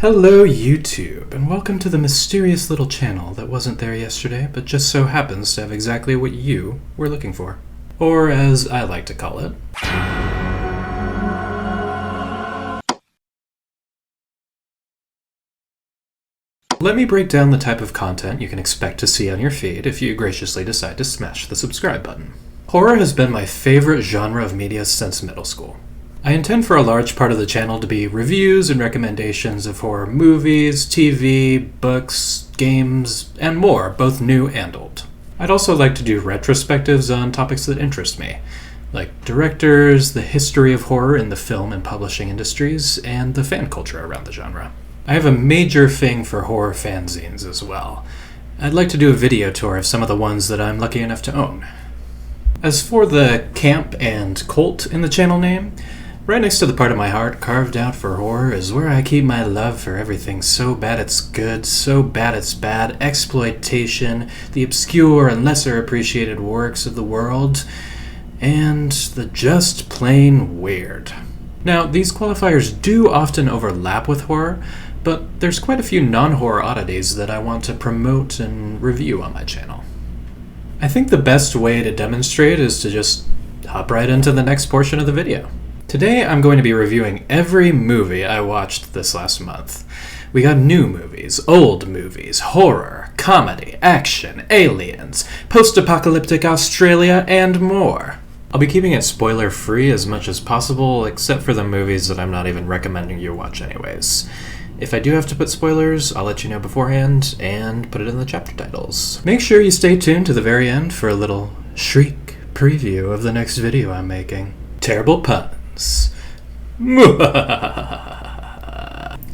Hello YouTube, and welcome to the mysterious little channel that wasn't there yesterday, but just so happens to have exactly what you were looking for. Or as I like to call it, let me break down the type of content you can expect to see on your feed if you graciously decide to smash the subscribe button. Horror has been my favorite genre of media since middle school. I intend for a large part of the channel to be reviews and recommendations of horror movies, TV, books, games, and more, both new and old. I'd also like to do retrospectives on topics that interest me, like directors, the history of horror in the film and publishing industries, and the fan culture around the genre. I have a major thing for horror fanzines as well. I'd like to do a video tour of some of the ones that I'm lucky enough to own. As for the camp and cult in the channel name, right next to the part of my heart carved out for horror is where I keep my love for everything so bad it's good, so bad it's bad, exploitation, the obscure and lesser appreciated works of the world, and the just plain weird. Now, these qualifiers do often overlap with horror, but there's quite a few non-horror oddities that I want to promote and review on my channel. I think the best way to demonstrate is to just hop right into the next portion of the video. Today I'm going to be reviewing every movie I watched this last month. We got new movies, old movies, horror, comedy, action, aliens, post-apocalyptic Australia, and more. I'll be keeping it spoiler-free as much as possible, except for the movies that I'm not even recommending you watch anyways. If I do have to put spoilers, I'll let you know beforehand and put it in the chapter titles. Make sure you stay tuned to the very end for a little shriek preview of the next video I'm making. Terrible puns.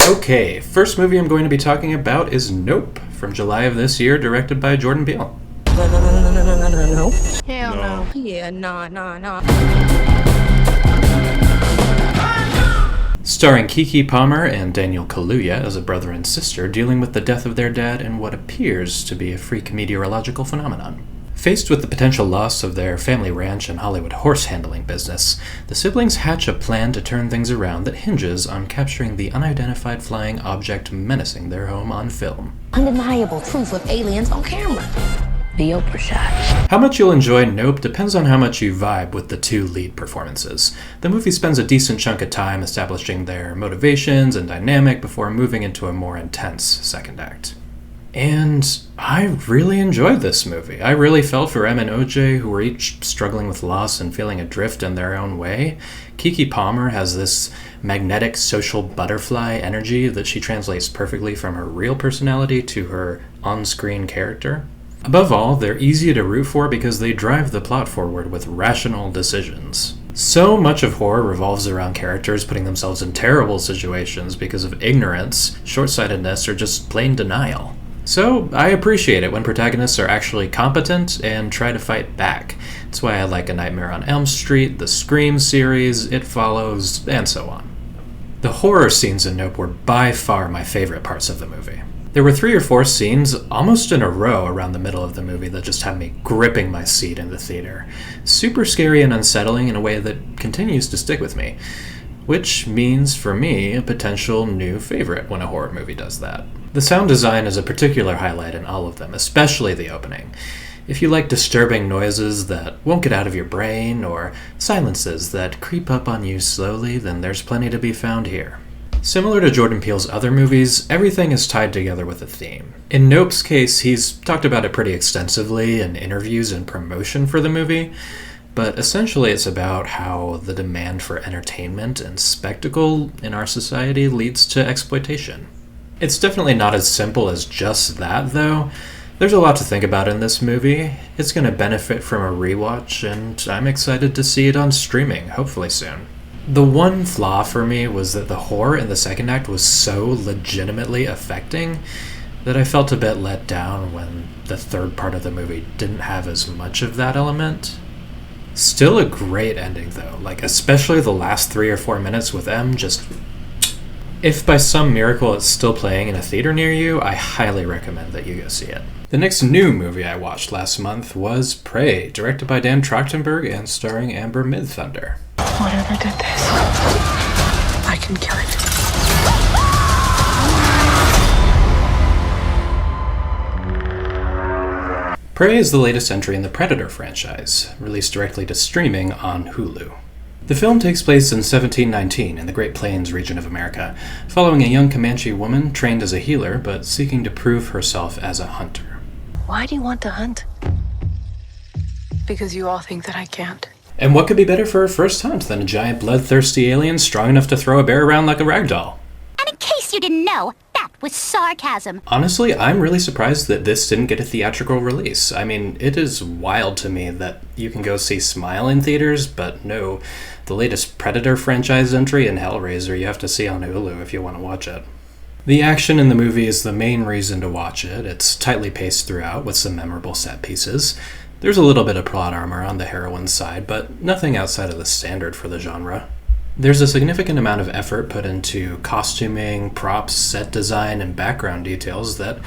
Okay, first movie I'm going to be talking about is Nope, from July of this year, directed by Jordan Peele. No. Hell no. Yeah, no. Starring Keke Palmer and Daniel Kaluuya as a brother and sister dealing with the death of their dad in what appears to be a freak meteorological phenomenon. Faced with the potential loss of their family ranch and Hollywood horse handling business, the siblings hatch a plan to turn things around that hinges on capturing the unidentified flying object menacing their home on film. Undeniable proof of aliens on camera. The Oprah shot. How much you'll enjoy Nope depends on how much you vibe with the two lead performances. The movie spends a decent chunk of time establishing their motivations and dynamic before moving into a more intense second act. And I really enjoyed this movie. I really felt for Em and OJ, who were each struggling with loss and feeling adrift in their own way. Keke Palmer has this magnetic social butterfly energy that she translates perfectly from her real personality to her on-screen character. Above all, they're easy to root for because they drive the plot forward with rational decisions. So much of horror revolves around characters putting themselves in terrible situations because of ignorance, short-sightedness, or just plain denial. So, I appreciate it when protagonists are actually competent and try to fight back. That's why I like A Nightmare on Elm Street, the Scream series, It Follows, and so on. The horror scenes in Nope were by far my favorite parts of the movie. There were 3 or 4 scenes almost in a row around the middle of the movie that just had me gripping my seat in the theater. Super scary and unsettling in a way that continues to stick with me. Which means, for me, a potential new favorite when a horror movie does that. The sound design is a particular highlight in all of them, especially the opening. If you like disturbing noises that won't get out of your brain, or silences that creep up on you slowly, then there's plenty to be found here. Similar to Jordan Peele's other movies, everything is tied together with a theme. In Nope's case, he's talked about it pretty extensively in interviews and promotion for the movie, but essentially it's about how the demand for entertainment and spectacle in our society leads to exploitation. It's definitely not as simple as just that, though. There's a lot to think about in this movie. It's going to benefit from a rewatch, and I'm excited to see it on streaming, hopefully soon. The one flaw for me was that the horror in the second act was so legitimately affecting that I felt a bit let down when the third part of the movie didn't have as much of that element. Still a great ending, though, especially the last 3 or 4 minutes with Em just... If by some miracle it's still playing in a theater near you, I highly recommend that you go see it. The next new movie I watched last month was Prey, directed by Dan Trachtenberg and starring Amber Midthunder. Whatever did this, I can kill it. Prey is the latest entry in the Predator franchise, released directly to streaming on Hulu. The film takes place in 1719 in the Great Plains region of America, following a young Comanche woman trained as a healer but seeking to prove herself as a hunter. Why do you want to hunt? Because you all think that I can't. And what could be better for a first hunt than a giant bloodthirsty alien strong enough to throw a bear around like a rag doll? And in case you didn't know, that was sarcasm. Honestly, I'm really surprised that this didn't get a theatrical release. I mean, it is wild to me that you can go see Smile in theaters, but no, the latest Predator franchise entry in Hellraiser you have to see on Hulu if you want to watch it. The action in the movie is the main reason to watch it. It's tightly paced throughout with some memorable set pieces. There's a little bit of plot armor on the heroine's side, but nothing outside of the standard for the genre. There's a significant amount of effort put into costuming, props, set design, and background details that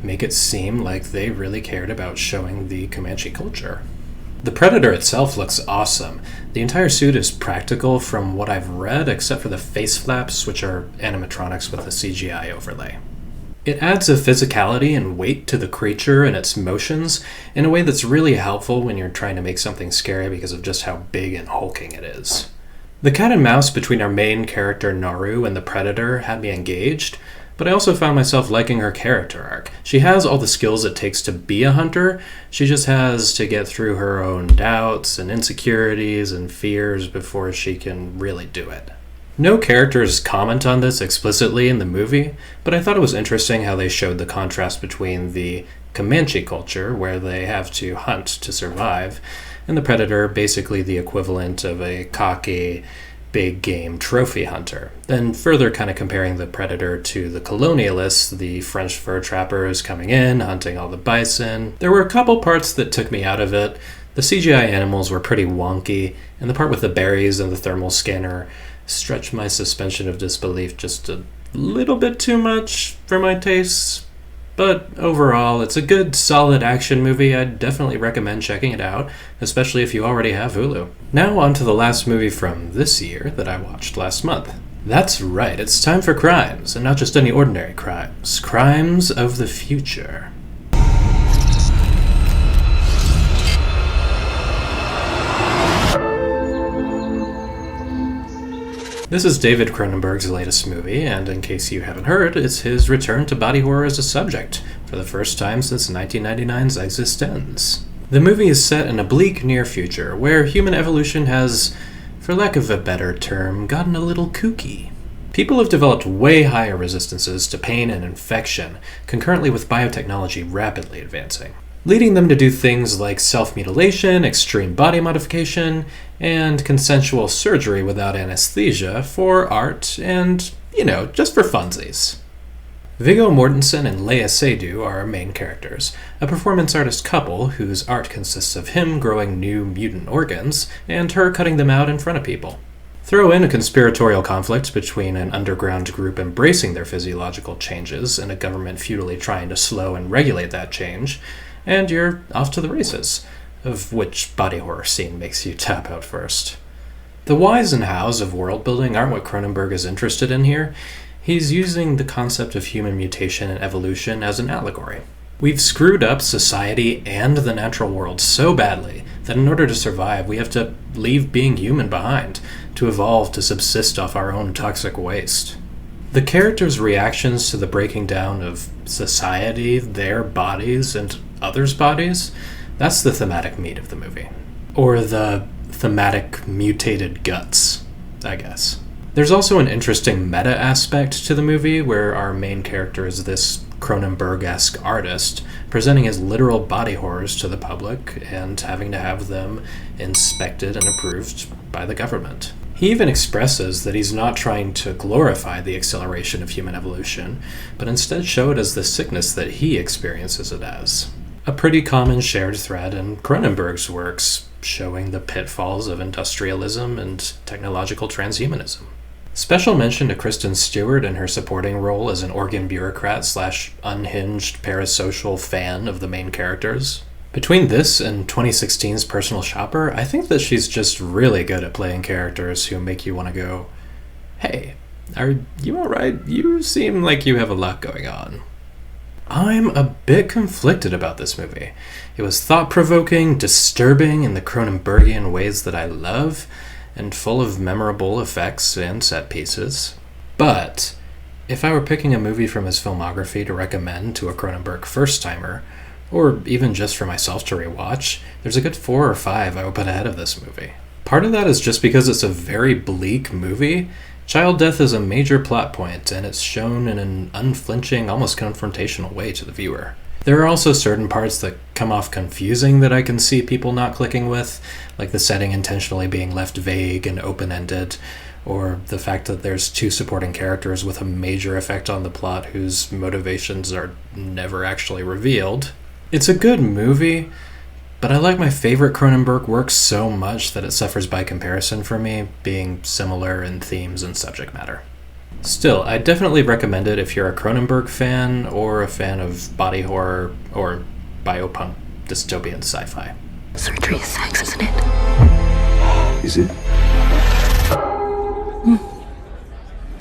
make it seem like they really cared about showing the Comanche culture. The Predator itself looks awesome. The entire suit is practical from what I've read, except for the face flaps, which are animatronics with a CGI overlay. It adds a physicality and weight to the creature and its motions in a way that's really helpful when you're trying to make something scary because of just how big and hulking it is. The cat and mouse between our main character Naru and the Predator had me engaged, but I also found myself liking her character arc. She has all the skills it takes to be a hunter, she just has to get through her own doubts and insecurities and fears before she can really do it. No characters comment on this explicitly in the movie, but I thought it was interesting how they showed the contrast between the Comanche culture, where they have to hunt to survive, and the Predator, basically the equivalent of a cocky, big game trophy hunter. Then further kind of comparing the Predator to the colonialists, the French fur trappers coming in, hunting all the bison. There were a couple parts that took me out of it. The CGI animals were pretty wonky, and the part with the berries and the thermal scanner stretched my suspension of disbelief just a little bit too much for my tastes. But overall, it's a good, solid action movie. I'd definitely recommend checking it out, especially if you already have Hulu. Now on to the last movie from this year that I watched last month. That's right, it's time for crimes, and not just any ordinary crimes. Crimes of the future. This is David Cronenberg's latest movie, and in case you haven't heard, it's his return to body horror as a subject, for the first time since 1999's Existenz. The movie is set in a bleak near future, where human evolution has, for lack of a better term, gotten a little kooky. People have developed way higher resistances to pain and infection, concurrently with biotechnology rapidly advancing, leading them to do things like self-mutilation, extreme body modification, and consensual surgery without anesthesia for art and, just for funsies. Viggo Mortensen and Lea Seydoux are our main characters, a performance artist couple whose art consists of him growing new mutant organs and her cutting them out in front of people. Throw in a conspiratorial conflict between an underground group embracing their physiological changes and a government futilely trying to slow and regulate that change, and you're off to the races, of which body horror scene makes you tap out first. The whys and hows of world building aren't what Cronenberg is interested in here. He's using the concept of human mutation and evolution as an allegory. We've screwed up society and the natural world so badly that in order to survive, we have to leave being human behind, to evolve to subsist off our own toxic waste. The characters' reactions to the breaking down of society, their bodies, and others' bodies, that's the thematic meat of the movie. Or the thematic mutated guts, I guess. There's also an interesting meta aspect to the movie where our main character is this Cronenberg-esque artist presenting his literal body horrors to the public and having to have them inspected and approved by the government. He even expresses that he's not trying to glorify the acceleration of human evolution, but instead show it as the sickness that he experiences it as. A pretty common shared thread in Cronenberg's works, showing the pitfalls of industrialism and technological transhumanism. Special mention to Kristen Stewart in her supporting role as an organ bureaucrat / unhinged parasocial fan of the main characters. Between this and 2016's Personal Shopper, I think that she's just really good at playing characters who make you want to go, "Hey, are you alright? You seem like you have a lot going on." I'm a bit conflicted about this movie. It was thought-provoking, disturbing in the Cronenbergian ways that I love, and full of memorable effects and set pieces. But if I were picking a movie from his filmography to recommend to a Cronenberg first-timer, or even just for myself to rewatch, there's a good 4 or 5 I would put ahead of this movie. Part of that is just because it's a very bleak movie. Child death is a major plot point, and it's shown in an unflinching, almost confrontational way to the viewer. There are also certain parts that come off confusing that I can see people not clicking with, like the setting intentionally being left vague and open-ended, or the fact that there's 2 supporting characters with a major effect on the plot whose motivations are never actually revealed. It's a good movie, but I like my favorite Cronenberg works so much that it suffers by comparison for me, being similar in themes and subject matter. Still, I definitely recommend it if you're a Cronenberg fan or a fan of body horror or biopunk dystopian sci-fi. Surgery is sex, isn't it? Is it?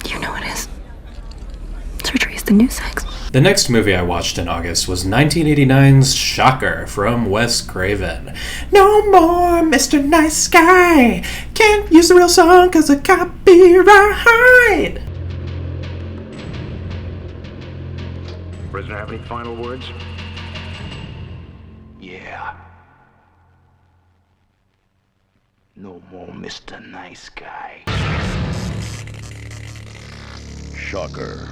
You know it is. Surgery is the new sex. The next movie I watched in August was 1989's Shocker from Wes Craven. No more Mr. Nice Guy! Can't use the real song 'cause of copyright! Prisoner, have any final words? Yeah. No more Mr. Nice Guy. Shocker.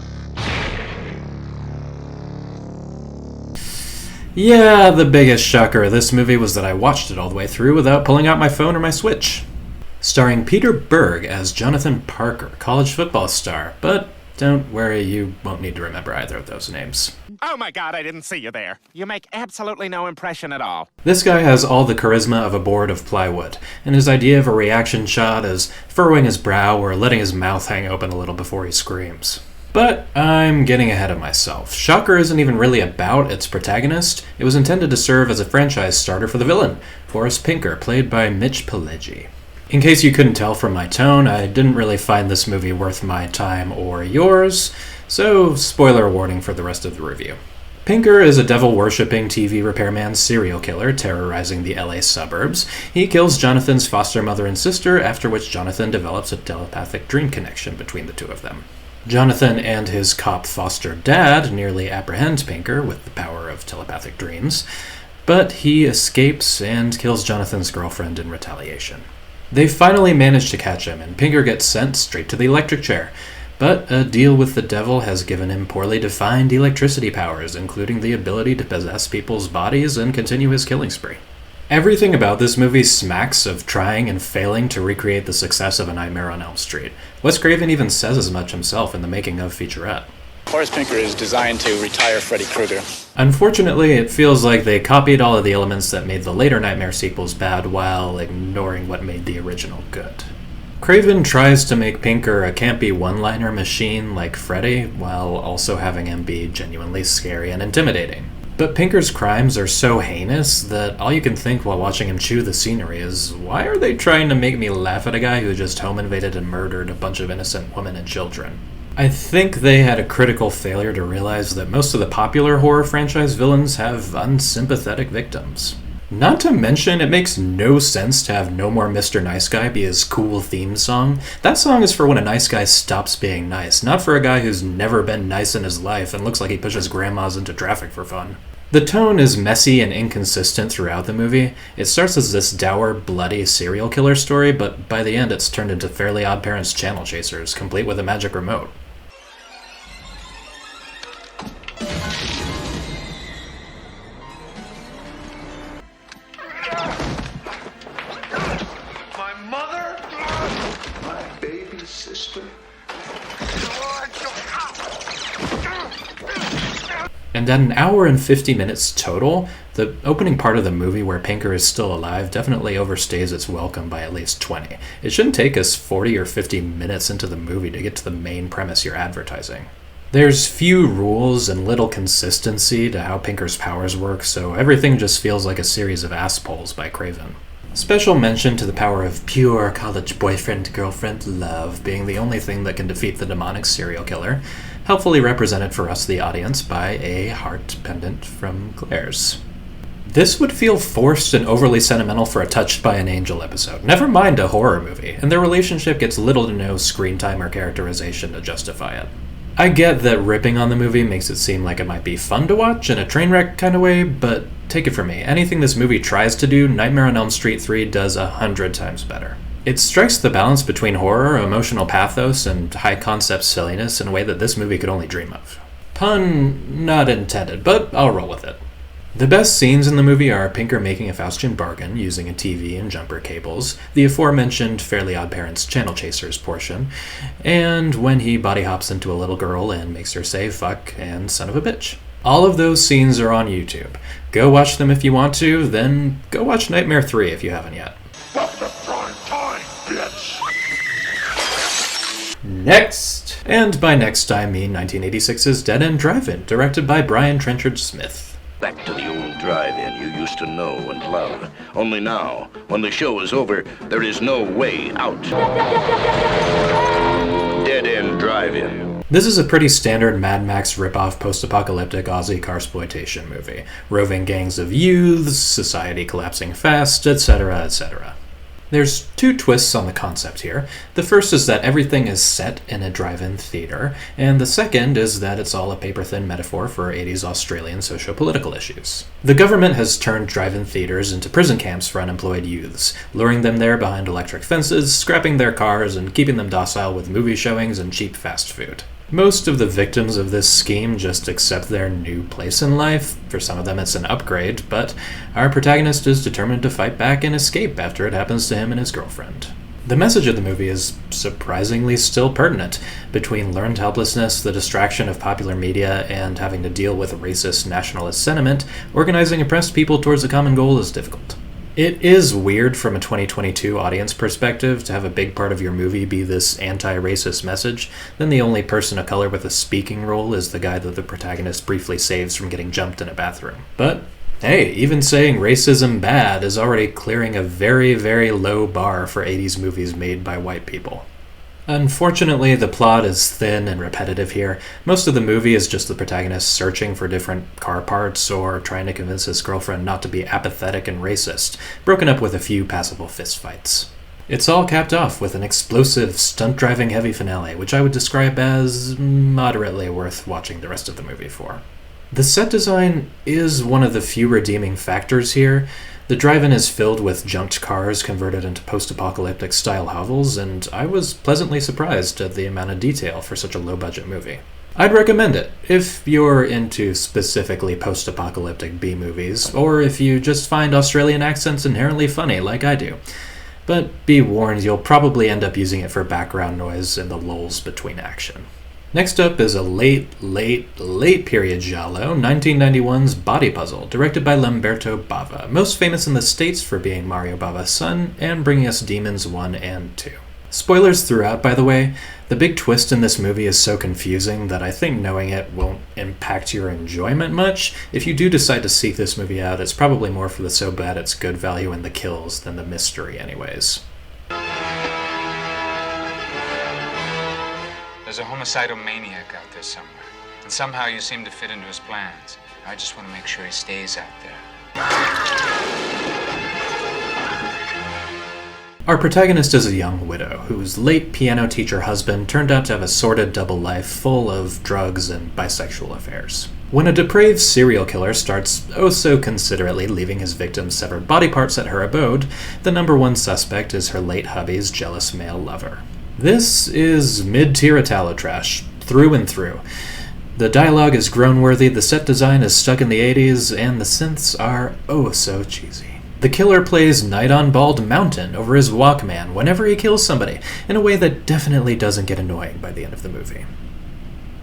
Yeah, the biggest shocker of this movie was that I watched it all the way through without pulling out my phone or my Switch. Starring Peter Berg as Jonathan Parker, college football star, but don't worry, you won't need to remember either of those names. Oh my god, I didn't see you there. You make absolutely no impression at all. This guy has all the charisma of a board of plywood, and his idea of a reaction shot is furrowing his brow or letting his mouth hang open a little before he screams. But I'm getting ahead of myself. Shocker isn't even really about its protagonist. It was intended to serve as a franchise starter for the villain, Forrest Pinker, played by Mitch Pileggi. In case you couldn't tell from my tone, I didn't really find this movie worth my time or yours, so spoiler warning for the rest of the review. Pinker is a devil-worshipping TV repairman serial killer terrorizing the LA suburbs. He kills Jonathan's foster mother and sister, after which Jonathan develops a telepathic dream connection between the 2 of them. Jonathan and his cop foster dad nearly apprehend Pinker with the power of telepathic dreams, but he escapes and kills Jonathan's girlfriend in retaliation. They finally manage to catch him, and Pinker gets sent straight to the electric chair, but a deal with the devil has given him poorly defined electricity powers, including the ability to possess people's bodies and continue his killing spree. Everything about this movie smacks of trying and failing to recreate the success of A Nightmare on Elm Street. Wes Craven even says as much himself in the making of featurette. Forrest Pinker is designed to retire Freddy Krueger. Unfortunately, it feels like they copied all of the elements that made the later Nightmare sequels bad while ignoring what made the original good. Craven tries to make Pinker a campy one-liner machine like Freddy, while also having him be genuinely scary and intimidating. But Pinker's crimes are so heinous that all you can think while watching him chew the scenery is, why are they trying to make me laugh at a guy who just home invaded and murdered a bunch of innocent women and children? I think they had a critical failure to realize that most of the popular horror franchise villains have unsympathetic victims. Not to mention, it makes no sense to have No More Mr. Nice Guy be his cool theme song. That song is for when a nice guy stops being nice, not for a guy who's never been nice in his life and looks like he pushes grandmas into traffic for fun. The tone is messy and inconsistent throughout the movie. It starts as this dour, bloody serial killer story, but by the end it's turned into Fairly Odd Parents Channel Chasers, complete with a magic remote. My mother? My baby sister? And at 1 hour and 50 minutes total, the opening part of the movie where Pinker is still alive definitely overstays its welcome by at least 20. It shouldn't take us 40 or 50 minutes into the movie to get to the main premise you're advertising. There's few rules and little consistency to how Pinker's powers work, so everything just feels like a series of ass pulls by Craven. Special mention to the power of pure college boyfriend-girlfriend love being the only thing that can defeat the demonic serial killer. helpfully represented for us, the audience, by a heart pendant from Claire's. This would feel forced and overly sentimental for a Touched by an Angel episode, never mind a horror movie, and their relationship gets little to no screen time or characterization to justify it. I get that ripping on the movie makes it seem like it might be fun to watch in a train wreck kind of way, but take it from me, anything this movie tries to do, Nightmare on Elm Street 3 does 100 times better. It strikes the balance between horror, emotional pathos, and high-concept silliness in a way that this movie could only dream of. Pun not intended, but I'll roll with it. The best scenes in the movie are Pinker making a Faustian bargain using a TV and jumper cables, the aforementioned Fairly Odd Parents Channel Chasers portion, and when he body hops into a little girl and makes her say fuck and son of a bitch. All of those scenes are on YouTube. Go watch them if you want to, then go watch Nightmare 3 if you haven't yet. Stop the prime time, bitch! Next! And by next I mean 1986's Dead End Drive-In, directed by Brian Trenchard Smith. Back to the old drive-in you used to know and love. Only now, when the show is over, there is no way out. Dead End Drive-In. This is a pretty standard Mad Max ripoff post-apocalyptic Aussie carsploitation movie. Roving gangs of youths, society collapsing fast, etc., etc. There's two twists on the concept here. The first is that everything is set in a drive-in theater, and the second is that it's all a paper-thin metaphor for 80s Australian socio-political issues. The government has turned drive-in theaters into prison camps for unemployed youths, luring them there behind electric fences, scrapping their cars, and keeping them docile with movie showings and cheap fast food. Most of the victims of this scheme just accept their new place in life. For some of them it's an upgrade, but our protagonist is determined to fight back and escape after it happens to him and his girlfriend. The message of the movie is surprisingly still pertinent. Between learned helplessness, the distraction of popular media, and having to deal with racist nationalist sentiment, organizing oppressed people towards a common goal is difficult. It is weird from a 2022 audience perspective to have a big part of your movie be this anti-racist message, then the only person of color with a speaking role is the guy that the protagonist briefly saves from getting jumped in a bathroom. But hey, even saying racism bad is already clearing a very, very low bar for 80s movies made by white people. Unfortunately, the plot is thin and repetitive here. Most of the movie is just the protagonist searching for different car parts or trying to convince his girlfriend not to be apathetic and racist, broken up with a few passable fistfights. It's all capped off with an explosive, stunt-driving heavy finale, which I would describe as moderately worth watching the rest of the movie for. The set design is one of the few redeeming factors here. The drive-in is filled with junked cars converted into post-apocalyptic style hovels, and I was pleasantly surprised at the amount of detail for such a low-budget movie. I'd recommend it if you're into specifically post-apocalyptic B-movies, or if you just find Australian accents inherently funny like I do. But be warned, you'll probably end up using it for background noise in the lulls between action. Next up is a late period giallo, 1991's Body Puzzle, directed by Lamberto Bava, most famous in the States for being Mario Bava's son and bringing us Demons 1 and 2. Spoilers throughout, by the way. The big twist in this movie is so confusing that I think knowing it won't impact your enjoyment much. If you do decide to seek this movie out, it's probably more for the so bad it's good value in the kills than the mystery anyways. There's a homicidal maniac out there somewhere, and somehow you seem to fit into his plans. I just want to make sure he stays out there. Our protagonist is a young widow whose late piano teacher husband turned out to have a sordid double life full of drugs and bisexual affairs. When a depraved serial killer starts oh so considerately leaving his victim's severed body parts at her abode, the number one suspect is her late hubby's jealous male lover. This is mid-tier Italo trash, through and through. The dialogue is groan-worthy, the set design is stuck in the 80s, and the synths are oh so cheesy. The killer plays Night on Bald Mountain over his Walkman whenever he kills somebody, in a way that definitely doesn't get annoying by the end of the movie.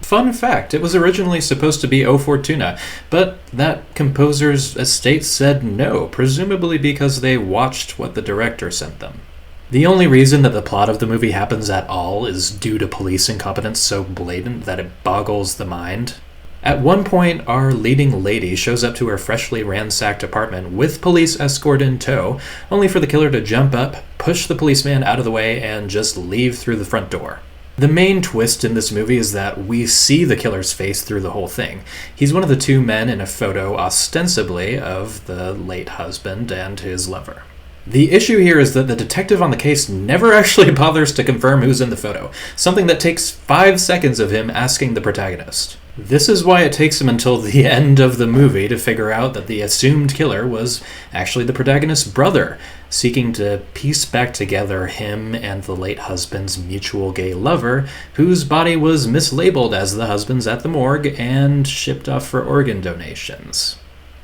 Fun fact, it was originally supposed to be O Fortuna, but that composer's estate said no, presumably because they watched what the director sent them. The only reason that the plot of the movie happens at all is due to police incompetence so blatant that it boggles the mind. At one point, our leading lady shows up to her freshly ransacked apartment with police escort in tow, only for the killer to jump up, push the policeman out of the way, and just leave through the front door. The main twist in this movie is that we see the killer's face through the whole thing. He's one of the two men in a photo, ostensibly, of the late husband and his lover. The issue here is that the detective on the case never actually bothers to confirm who's in the photo, something that takes 5 seconds of him asking the protagonist. This is why it takes him until the end of the movie to figure out that the assumed killer was actually the protagonist's brother, seeking to piece back together him and the late husband's mutual gay lover, whose body was mislabeled as the husband's at the morgue and shipped off for organ donations.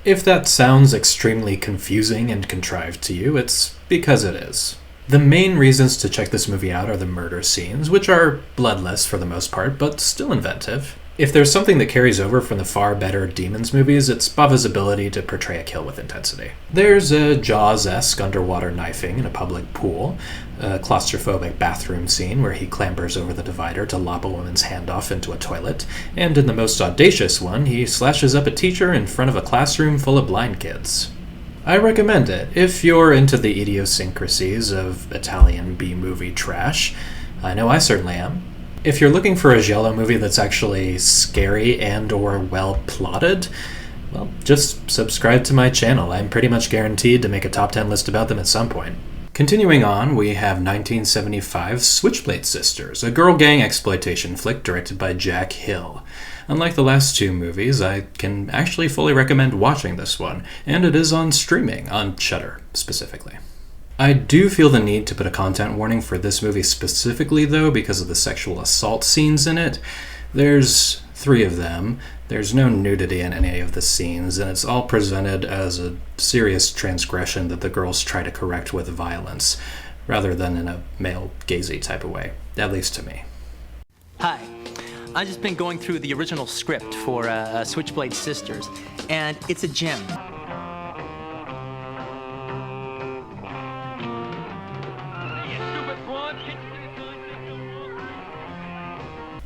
If that sounds extremely confusing and contrived to you, it's because it is. The main reasons to check this movie out are the murder scenes, which are bloodless for the most part, but still inventive. If there's something that carries over from the far better Demons movies, it's Bava's ability to portray a kill with intensity. There's a Jaws-esque underwater knifing in a public pool, a claustrophobic bathroom scene where he clambers over the divider to lop a woman's hand off into a toilet, and in the most audacious one, he slashes up a teacher in front of a classroom full of blind kids. I recommend it if you're into the idiosyncrasies of Italian B-movie trash. I know I certainly am. If you're looking for a giallo movie that's actually scary and or well plotted, well, just subscribe to my channel. I'm pretty much guaranteed to make a top 10 list about them at some point. Continuing on, we have 1975's Switchblade Sisters, a girl gang exploitation flick directed by Jack Hill. Unlike the last two movies, I can actually fully recommend watching this one, and it is on streaming, on Shudder specifically. I do feel the need to put a content warning for this movie specifically, though, because of the sexual assault scenes in it. There's 3 of them. There's no nudity in any of the scenes, and it's all presented as a serious transgression that the girls try to correct with violence, rather than in a male-gazy type of way, at least to me. Hi. I've just been going through the original script for Switchblade Sisters, and it's a gem.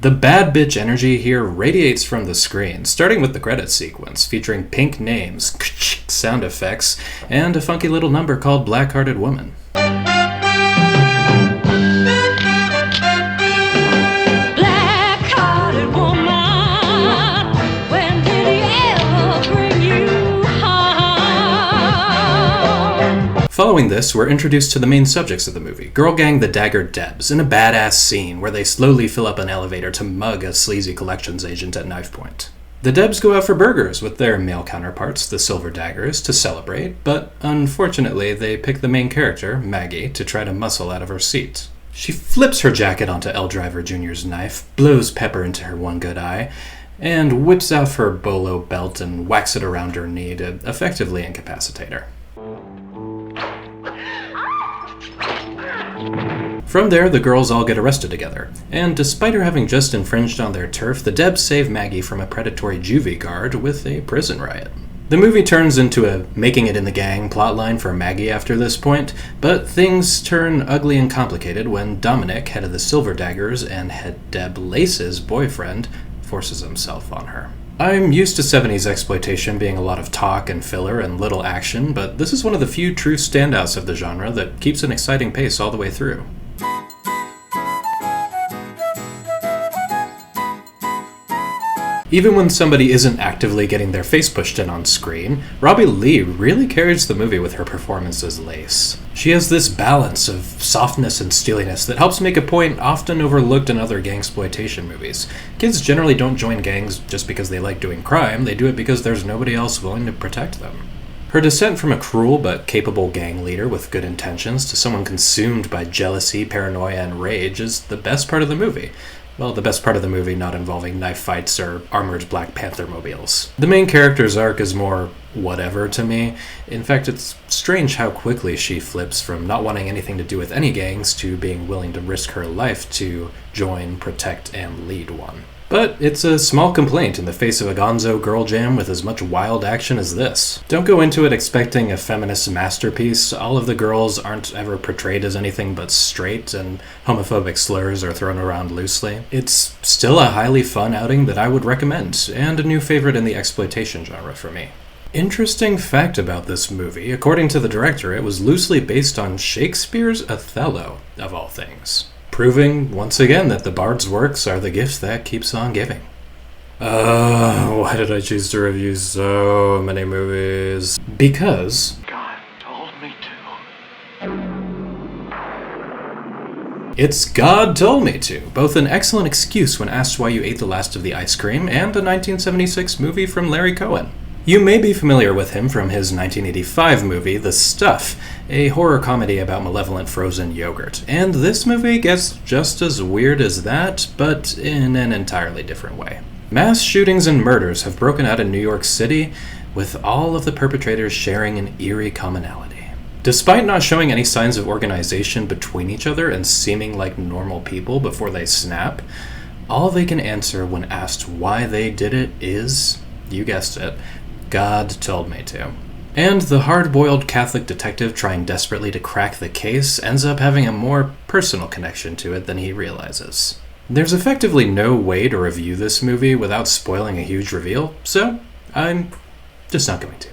The bad bitch energy here radiates from the screen, starting with the credits sequence, featuring pink names, sound effects, and a funky little number called Black-Hearted Woman. Black-hearted woman, when did he ever bring you home? Following this, we're introduced to the main subjects of the movie, Girl Gang the Dagger Debs, in a badass scene where they slowly fill up an elevator to mug a sleazy collections agent at knife point. The Debs go out for burgers with their male counterparts, the Silver Daggers, to celebrate, but unfortunately they pick the main character, Maggie, to try to muscle out of her seat. She flips her jacket onto L. Driver Jr.'s knife, blows pepper into her one good eye, and whips out her bolo belt and whacks it around her knee to effectively incapacitate her. From there, the girls all get arrested together, and despite her having just infringed on their turf, the Debs save Maggie from a predatory juvie guard with a prison riot. The movie turns into a making it in the gang plotline for Maggie after this point, but things turn ugly and complicated when Dominic, head of the Silver Daggers and head Deb Lace's boyfriend, forces himself on her. I'm used to 70s exploitation being a lot of talk and filler and little action, but this is one of the few true standouts of the genre that keeps an exciting pace all the way through. Even when somebody isn't actively getting their face pushed in on screen, Robbie Lee really carries the movie with her performance as Lace. She has this balance of softness and steeliness that helps make a point often overlooked in other gangsploitation movies. Kids generally don't join gangs just because they like doing crime, they do it because there's nobody else willing to protect them. Her descent from a cruel but capable gang leader with good intentions to someone consumed by jealousy, paranoia, and rage is the best part of the movie. Well, the best part of the movie not involving knife fights or armored Black Panther mobiles. The main character's arc is more whatever to me. In fact, it's strange how quickly she flips from not wanting anything to do with any gangs to being willing to risk her life to join, protect, and lead one. But it's a small complaint in the face of a gonzo girl jam with as much wild action as this. Don't go into it expecting a feminist masterpiece. All of the girls aren't ever portrayed as anything but straight, and homophobic slurs are thrown around loosely. It's still a highly fun outing that I would recommend, and a new favorite in the exploitation genre for me. Interesting fact about this movie, according to the director, it was loosely based on Shakespeare's Othello, of all things. proving once again that the Bard's works are the gift that keeps on giving. Why did I choose to review so many movies? Because God told me to. it's God Told Me To, both an excellent excuse when asked why you ate the last of the ice cream and a 1976 movie from Larry Cohen. You may be familiar with him from his 1985 movie, The Stuff, a horror comedy about malevolent frozen yogurt. And this movie gets just as weird as that, but in an entirely different way. Mass shootings and murders have broken out in New York City, with all of the perpetrators sharing an eerie commonality. Despite not showing any signs of organization between each other and seeming like normal people before they snap, all they can answer when asked why they did it is, you guessed it, God told me to. And the hard-boiled Catholic detective trying desperately to crack the case ends up having a more personal connection to it than he realizes. There's effectively no way to review this movie without spoiling a huge reveal, so I'm just not going to.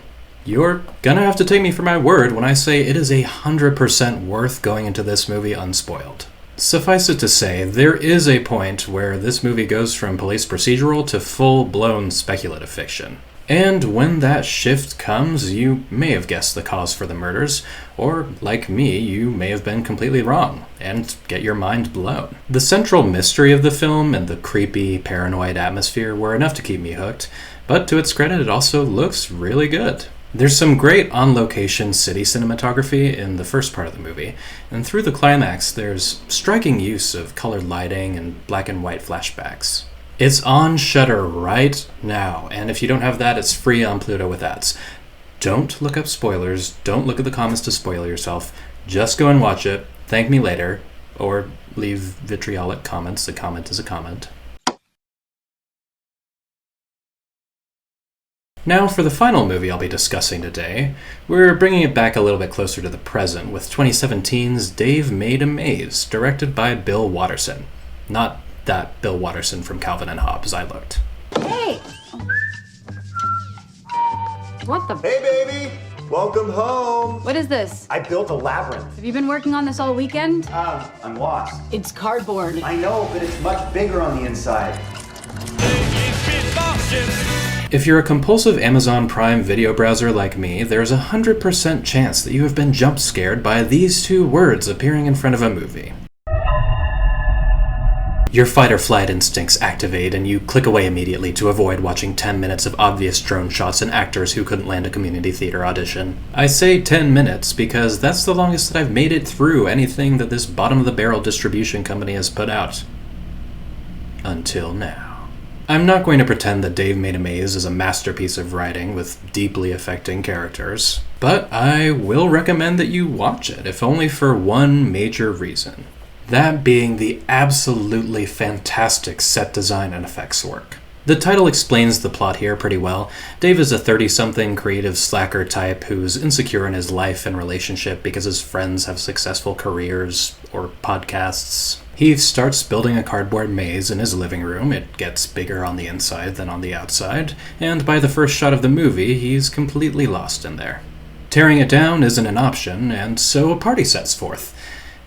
You're gonna have to take me for my word when I say it is 100% worth going into this movie unspoiled. Suffice it to say, there is a point where this movie goes from police procedural to full-blown speculative fiction. And when that shift comes, you may have guessed the cause for the murders, or, like me, you may have been completely wrong, and get your mind blown. The central mystery of the film and the creepy, paranoid atmosphere were enough to keep me hooked, but to its credit, it also looks really good. There's some great on-location city cinematography in the first part of the movie, and through the climax, there's striking use of colored lighting and black and white flashbacks. It's on Shudder right now, and if you don't have that, it's free on Pluto with ads. Don't look up spoilers, don't look at the comments to spoil yourself, just go and watch it, thank me later, or leave vitriolic comments, a comment is a comment. Now for the final movie I'll be discussing today, we're bringing it back a little bit closer to the present with 2017's Dave Made a Maze, directed by Bill Watterson. Not that Bill Watterson from Calvin and Hobbes, I looked. Hey! What the? Hey, baby! Welcome home! What is this? I built a labyrinth. Have you been working on this all weekend? I'm lost. It's cardboard. I know, but it's much bigger on the inside. If you're a compulsive Amazon Prime video browser like me, there's 100% chance that you have been jump scared by these two words appearing in front of a movie. Your fight or flight instincts activate and you click away immediately to avoid watching 10 minutes of obvious drone shots and actors who couldn't land a community theater audition. I say 10 minutes because that's the longest that I've made it through anything that this bottom-of-the-barrel distribution company has put out. Until now. I'm not going to pretend that Dave Made a Maze is a masterpiece of writing with deeply affecting characters, but I will recommend that you watch it, if only for one major reason. That being the absolutely fantastic set design and effects work. The title explains the plot here pretty well. Dave is a 30-something creative slacker type who's insecure in his life and relationship because his friends have successful careers or podcasts. He starts building a cardboard maze in his living room. It gets bigger on the inside than on the outside, and by the first shot of the movie, he's completely lost in there. Tearing it down isn't an option, and so a party sets forth.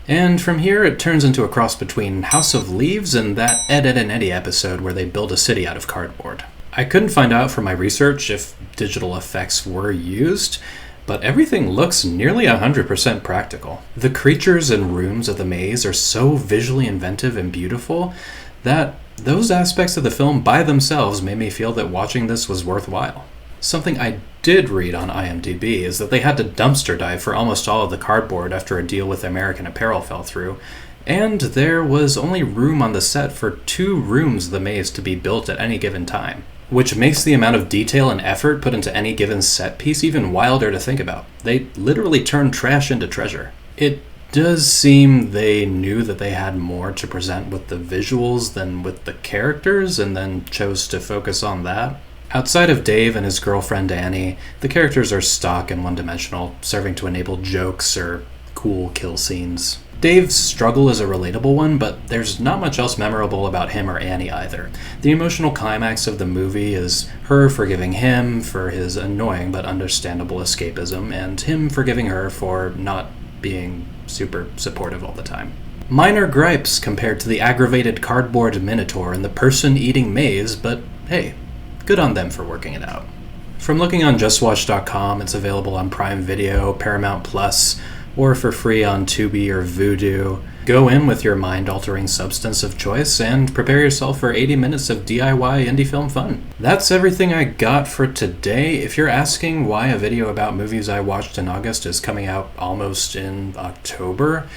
And from here, it turns into a cross between House of Leaves and that Ed, Edd and Eddy episode where they build a city out of cardboard. I couldn't find out from my research if digital effects were used, but everything looks nearly 100% practical. The creatures and rooms of the maze are so visually inventive and beautiful that those aspects of the film by themselves made me feel that watching this was worthwhile. Something I did read on IMDb is that they had to dumpster dive for almost all of the cardboard after a deal with American Apparel fell through, and there was only room on the set for 2 rooms of the maze to be built at any given time, which makes the amount of detail and effort put into any given set piece even wilder to think about. They literally turned trash into treasure. It does seem they knew that they had more to present with the visuals than with the characters, and then chose to focus on that. Outside of Dave and his girlfriend Annie, the characters are stock and one-dimensional, serving to enable jokes or cool kill scenes. Dave's struggle is a relatable one, but there's not much else memorable about him or Annie either. The emotional climax of the movie is her forgiving him for his annoying but understandable escapism, and him forgiving her for not being super supportive all the time. Minor gripes compared to the aggravated cardboard minotaur and the person-eating maze, but hey, good on them for working it out. From looking on JustWatch.com, it's available on Prime Video, Paramount Plus, or for free on Tubi or Vudu. Go in with your mind-altering substance of choice and prepare yourself for 80 minutes of DIY indie film fun. That's everything I got for today. If you're asking why a video about movies I watched in August is coming out almost in October,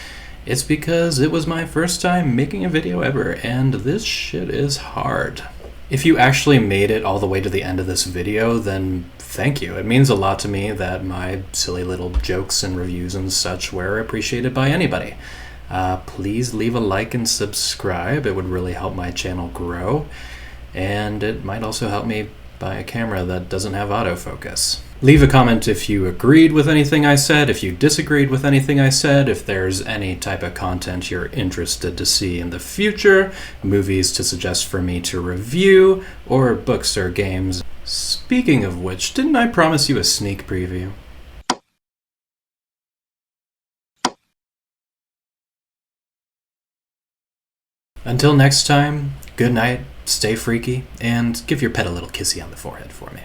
it's because it was my first time making a video ever, and this shit is hard. If you actually made it all the way to the end of this video, then thank you. It means a lot to me that my silly little jokes and reviews and such were appreciated by anybody. Please leave a like and subscribe. It would really help my channel grow, and it might also help me buy a camera that doesn't have autofocus. Leave a comment if you agreed with anything I said, if you disagreed with anything I said, if there's any type of content you're interested to see in the future, movies to suggest for me to review, or books or games. Speaking of which, didn't I promise you a sneak preview? Until next time, good night, stay freaky, and give your pet a little kissy on the forehead for me.